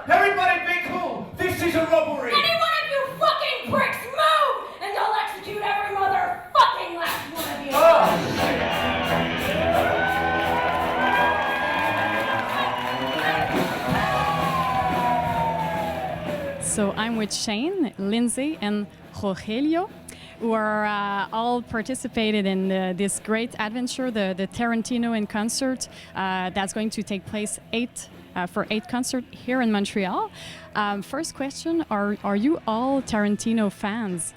Everybody be cool! This is a robbery! Any one of you fucking pricks move! And I'll execute every motherfucking last one of you! So I'm with Shane, Lindsay, and Rogelio, who are all participated in this great adventure, the Tarantino in concert, that's going to take place for 8 concerts here in Montreal. First question, are you all Tarantino fans?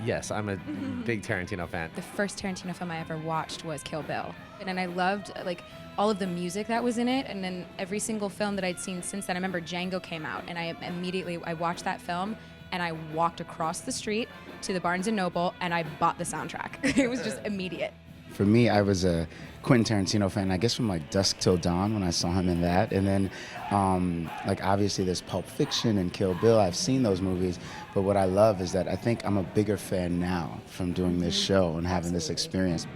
Yes, I'm a big Tarantino fan. The first Tarantino film I ever watched was Kill Bill. And I loved all of the music that was in it, and then every single film that I'd seen since then. I remember Django came out, and I watched that film, and I walked across the street to the Barnes & Noble, and I bought the soundtrack. It was just immediate. For me, I was a Quentin Tarantino fan, I guess from like Dusk Till Dawn when I saw him in that. And then obviously there's Pulp Fiction and Kill Bill. I've seen those movies, but what I love is that I think I'm a bigger fan now from doing this show and having this experience.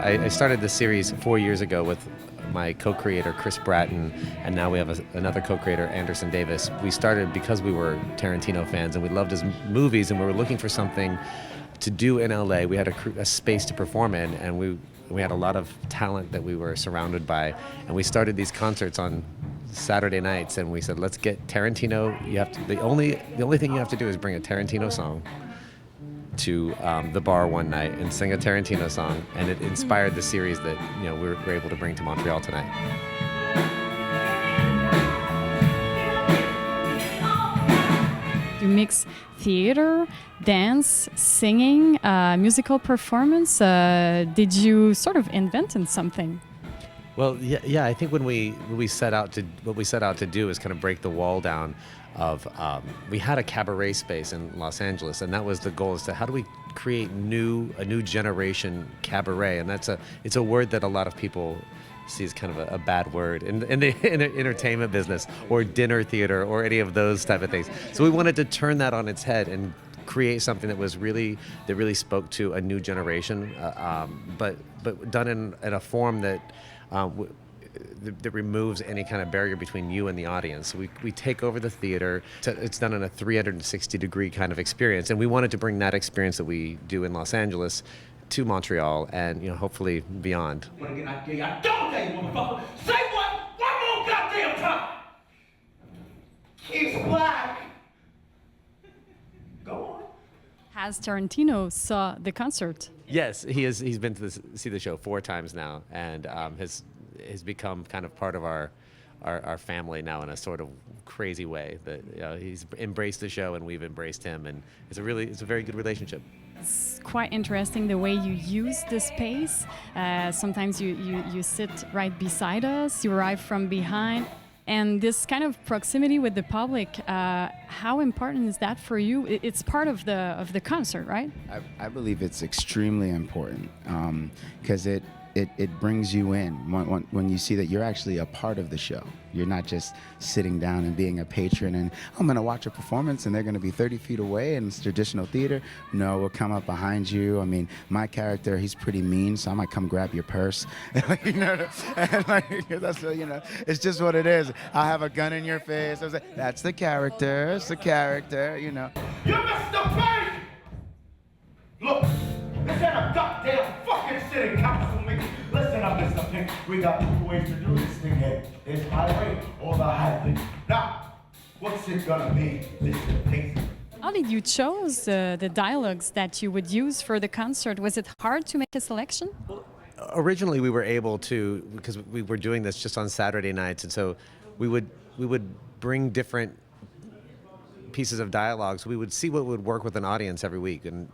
I started this series 4 years ago with my co-creator Chris Bratton, and now we have another co-creator, Anderson Davis. We started because we were Tarantino fans and we loved his movies, and we were looking for something to do in LA. We had a space to perform in, and we had a lot of talent that we were surrounded by, and we started these concerts on Saturday nights, and we said, let's get Tarantino. The only thing you have to do is bring a Tarantino song to the bar one night and sing a Tarantino song, and it inspired the series that we're able to bring to Montreal tonight. You mix theater, dance, singing, musical performance. Did you sort of invent something? Well, yeah. I think when we set out to do is kind of break the wall down. We had a cabaret space in Los Angeles, and that was the goal: is to how do we create a new generation cabaret? And it's a word that a lot of people see as kind of a bad word in the entertainment business, or dinner theater, or any of those type of things. So we wanted to turn that on its head and create something that really spoke to a new generation, but done in a form that removes any kind of barrier between you and the audience. We take over the theater. It's done in a 360-degree kind of experience, and we wanted to bring that experience that we do in Los Angeles to Montreal, and hopefully beyond. Wanna get out there? I don't tell you, motherfucker. Say what? One more goddamn time. He's black. Go on. Has Tarantino saw the concert? Yes, he's been to see the show 4 times now, and has become kind of part of our family now in a sort of crazy way. That he's embraced the show and we've embraced him, and it's a very good relationship. It's quite interesting the way you use the space. Sometimes you sit right beside us, you arrive from behind, and this kind of proximity with the public. How important is that for you? It's part of the concert, right? I believe it's extremely important because it brings you in when you see that you're actually a part of the show. You're not just sitting down and being a patron and I'm going to watch a performance and they're going to be 30 feet away and it's traditional theater. No, we'll come up behind you. I mean, my character, he's pretty mean, so I might come grab your purse. That's it's just what it is. I'll have a gun in your face. I was like, that's the character. It's the character. You Mr. Page! Look, this ain't a goddamn fucking city council meeting. Listen up, Mr. Pink. We got 2 ways to do this thing here. There's my way or the highway. Now, what's it gonna be, Mr. Pink? How did you choose the dialogues that you would use for the concert? Was it hard to make a selection? Originally, we were able to, because we were doing this just on Saturday nights, and so we would bring different pieces of dialogue. So we would see what would work with an audience every week, and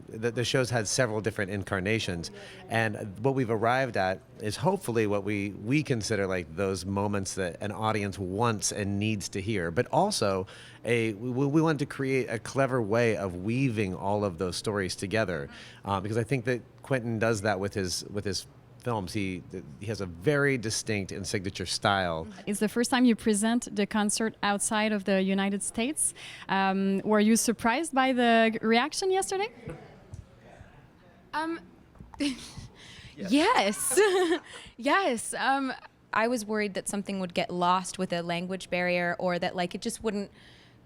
the shows had several different incarnations, and what we've arrived at is hopefully what we consider like those moments that an audience wants and needs to hear, but also we want to create a clever way of weaving all of those stories together, because I think that Quentin does that with his films. He has a very distinct and signature style. It's the first time you present the concert outside of the United States. Were you surprised by the reaction yesterday? Yes. Yes. I was worried that something would get lost with a language barrier, or that like it just wouldn't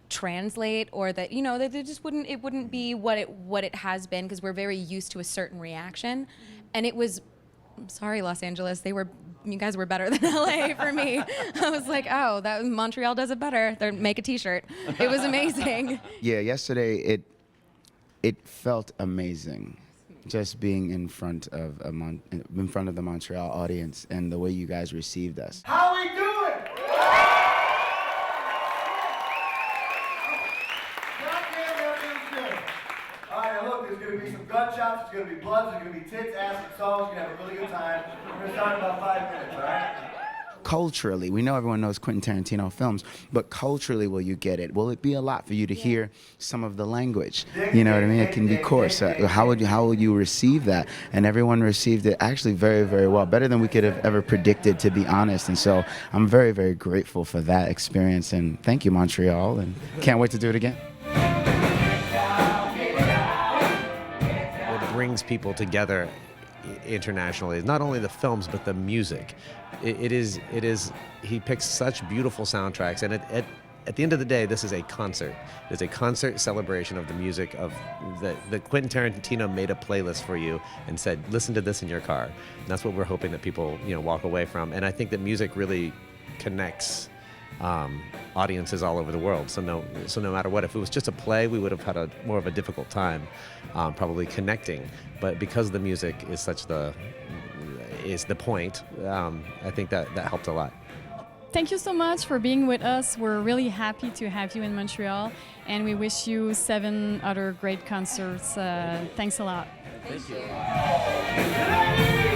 translate, or that that it wouldn't be what it has been, because we're very used to a certain reaction. And it was, I'm sorry, Los Angeles, you guys were better than LA for me. I was like, oh, that Montreal does it better. They make a T-shirt. It was amazing. Yeah, yesterday it felt amazing, just being in front of the Montreal audience, and the way you guys received us. How we doing? Goddamn, everything's good. All right, now look, there's gonna be some gunshots, there's gonna be blood, there's gonna be tits, ass, and songs. We're gonna have a really good time. We're gonna start in about 5 minutes, all right? Culturally, we know everyone knows Quentin Tarantino films, but culturally, will you get it? Will it be a lot for you to hear some of the language? You know what I mean? It can be coarse. How will you receive that? And everyone received it actually very, very well, better than we could have ever predicted, to be honest. And so I'm very, very grateful for that experience. And thank you, Montreal, and can't wait to do it again. What brings people together internationally is not only the films but the music. It is he picks such beautiful soundtracks, and at the end of the day, this is a concert. It's a concert celebration of the music of the Quentin Tarantino made a playlist for you and said, listen to this in your car. And that's what we're hoping that people walk away from. And I think that music really connects audiences all over the world. So no matter what, if it was just a play, we would have had more of a difficult time probably connecting. But because the music is is the point, I think that helped a lot. Thank you so much for being with us. We're really happy to have you in Montreal, and we wish you 7 other great concerts. Thanks a lot. Thank you.